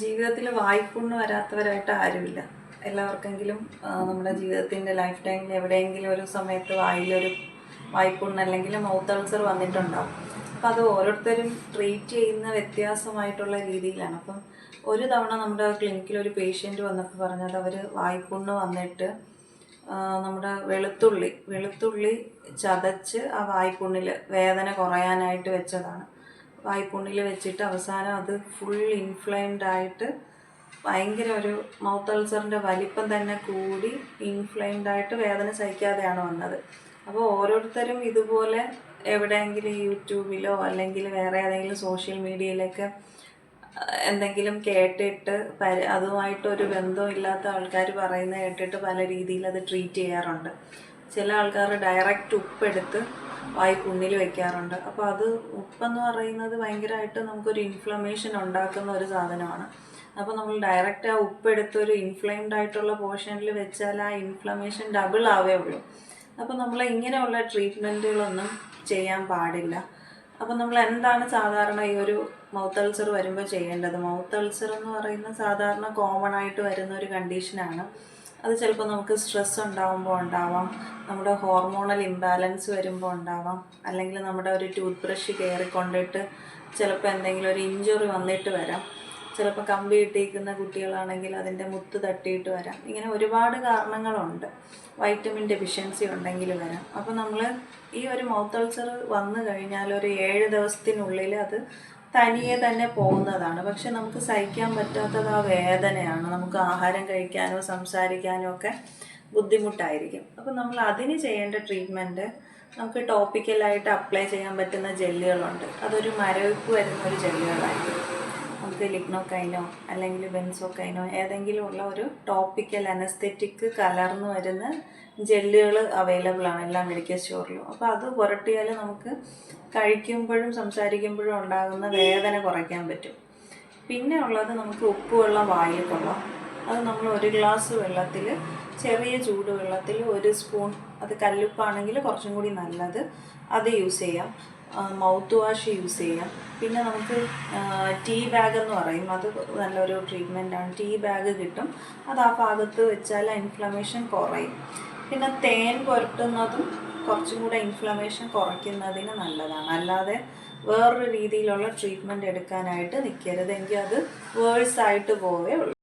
ജീവിതത്തിൽ വായ്പുണ്ണ് വരാത്തവരായിട്ട് ആരുമില്ല. എല്ലാവർക്കെങ്കിലും നമ്മുടെ ജീവിതത്തിൻ്റെ ലൈഫ് ടൈമിൽ എവിടെയെങ്കിലും ഒരു സമയത്ത് വായിലൊരു വായ്പുണ്ണ് അല്ലെങ്കിൽ മൗത്ത് അൾസർ വന്നിട്ടുണ്ടാവും. അപ്പോൾ അത് ഓരോരുത്തരും ട്രീറ്റ് ചെയ്യുന്ന വ്യത്യാസമായിട്ടുള്ള രീതിയിലാണ്. അപ്പം ഒരു തവണ നമ്മുടെ ക്ലിനിക്കിൽ ഒരു പേഷ്യൻ്റ് വന്നപ്പോൾ പറഞ്ഞത് അവർ വായ്പുണ്ണ് വന്നിട്ട് നമ്മുടെ വെളുത്തുള്ളി ചതച്ച് ആ വായ്പുണ്ണിൽ വേദന കുറയാനായിട്ട് വെച്ചതാണ്. വായ്പുണ്ണിൽ വെച്ചിട്ട് അവസാനം അത് ഫുൾ ഇൻഫ്ലെയിംഡ് ആയിട്ട് ഭയങ്കര ഒരു മൗത്ത് അൾസറിൻ്റെ വലിപ്പം തന്നെ കൂടി ഇൻഫ്ലെയിംഡ് ആയിട്ട് വേദന സഹിക്കാതെയാണ് വന്നത്. അപ്പോൾ ഓരോരുത്തരും ഇതുപോലെ എവിടെയെങ്കിലും യൂട്യൂബിലോ അല്ലെങ്കിൽ വേറെ ഏതെങ്കിലും സോഷ്യൽ മീഡിയയിലൊക്കെ എന്തെങ്കിലും കേട്ടിട്ട് അതുമായിട്ടൊരു ബന്ധമില്ലാത്ത ആൾക്കാർ പറയുന്നത് കേട്ടിട്ട് പല രീതിയിൽ അത് ട്രീറ്റ് ചെയ്യാറുണ്ട്. ചില ആൾക്കാർ ഡയറക്റ്റ് ഉപ്പെടുത്ത് വായ്പുണ്ണിൽ വെക്കാറുണ്ട്. അപ്പോൾ അത് ഉപ്പെന്ന് പറയുന്നത് ഭയങ്കരമായിട്ട് നമുക്കൊരു ഇൻഫ്ലമേഷൻ ഉണ്ടാക്കുന്ന ഒരു സാധനമാണ്. അപ്പോൾ നമ്മൾ ഡയറക്റ്റ് ആ ഉപ്പെടുത്ത് ഒരു ഇൻഫ്ലെയിംഡ് ആയിട്ടുള്ള പോർഷനിൽ വെച്ചാൽ ആ ഇൻഫ്ലമേഷൻ ഡബിൾ ആവേ ഉള്ളൂ. അപ്പോൾ നമ്മൾ ഇങ്ങനെയുള്ള ട്രീറ്റ്മെൻറ്റുകളൊന്നും ചെയ്യാൻ പാടില്ല. അപ്പോൾ നമ്മൾ എന്താണ് സാധാരണ ഈ ഒരു മൗത്ത് അൾസർ വരുമ്പോൾ ചെയ്യേണ്ടത്? മൗത്ത് അൾസർ എന്ന് പറയുന്നത് സാധാരണ കോമൺ ആയിട്ട് വരുന്ന ഒരു കണ്ടീഷനാണ്. അത് ചിലപ്പോൾ നമുക്ക് സ്ട്രെസ് ഉണ്ടാകുമ്പോൾ ഉണ്ടാവാം, നമ്മുടെ ഹോർമോണൽ ഇംബാലൻസ് വരുമ്പോൾ ഉണ്ടാവാം, അല്ലെങ്കിൽ നമ്മുടെ ഒരു ടൂത്ത് ബ്രഷ് കയറിക്കൊണ്ടിട്ട് ചിലപ്പോൾ എന്തെങ്കിലും ഒരു ഇഞ്ചുറി വന്നിട്ട് വരാം, ചിലപ്പോൾ കമ്പി ഇട്ടിരിക്കുന്ന കുട്ടികളാണെങ്കിൽ അതിൻ്റെ മുത്ത് തട്ടിയിട്ട് വരാം. ഇങ്ങനെ ഒരുപാട് കാരണങ്ങളുണ്ട്. വൈറ്റമിൻ ഡെഫിഷ്യൻസി ഉണ്ടെങ്കിൽ വരാം. അപ്പോൾ നമ്മൾ ഈ ഒരു മൗത്ത് അൾസർ വന്നു കഴിഞ്ഞാൽ ഒരു 7 ദിവസത്തിനുള്ളിൽ അത് തനിയെ തന്നെ പോകുന്നതാണ്. പക്ഷെ നമുക്ക് സഹിക്കാൻ പറ്റാത്തത് ആ വേദനയാണ്. നമുക്ക് ആഹാരം കഴിക്കാനോ സംസാരിക്കാനോ ഒക്കെ ബുദ്ധിമുട്ടായിരിക്കും. അപ്പോൾ നമ്മൾ അതിന് ചെയ്യേണ്ട ട്രീറ്റ്മെൻറ്റ് നമുക്ക് ടോപ്പിക്കലായിട്ട് അപ്ലൈ ചെയ്യാൻ പറ്റുന്ന ജെല്ലുകളുണ്ട്. അതൊരു മരവിപ്പ് വരുന്ന ഒരു ജെല്ലുകളായിരിക്കും. നമുക്ക് ലിഗ്നോകൈനോ അല്ലെങ്കിൽ ബെൻസോകൈനോ ഏതെങ്കിലും ഉള്ള ഒരു ടോപ്പിക്കൽ അനസ്തെറ്റിക് കലർന്ന് വരുന്ന ജെല്ലുകൾ അവൈലബിൾ ആണ് എല്ലാ മെഡിക്കൽ സ്റ്റോറിലും. അപ്പോൾ അത് പുരട്ടിയാൽ നമുക്ക് കഴിക്കുമ്പോഴും സംസാരിക്കുമ്പോഴും ഉണ്ടാകുന്ന വേദന കുറയ്ക്കാൻ പറ്റും. പിന്നെ ഉള്ളത് നമുക്ക് ഉപ്പുവെള്ളം വായിൽ കൊള്ളാം. അത് നമ്മൾ 1 ഗ്ലാസ് വെള്ളത്തിൽ ചെറിയ ചൂടുവെള്ളത്തിൽ 1 സ്പൂൺ, അത് കല്ലുപ്പാണെങ്കിൽ കുറച്ചും കൂടി നല്ലത്, അത് യൂസ് ചെയ്യാം. മൗത്ത് വാഷ് യൂസ് ചെയ്യാം. പിന്നെ നമുക്ക് ടീ ബാഗ് എന്ന് പറയും, അത് നല്ലൊരു ട്രീറ്റ്മെൻറ്റാണ്. ടീ ബാഗ് കിട്ടും, അത് ആ ഭാഗത്ത് വെച്ചാൽ ഇൻഫ്ലമേഷൻ കുറയും. പിന്നെ തേൻ പുരട്ടുന്നതും കുറച്ചും കൂടെ ഇൻഫ്ലമേഷൻ കുറയ്ക്കുന്നതിന് നല്ലതാണ്. അല്ലാതെ വേറൊരു രീതിയിലുള്ള ട്രീറ്റ്മെൻറ്റ് എടുക്കാനായിട്ട് നിൽക്കരുത്, എങ്കിൽ അത് വേഴ്സായിട്ട് പോവേ ഉള്ളൂ.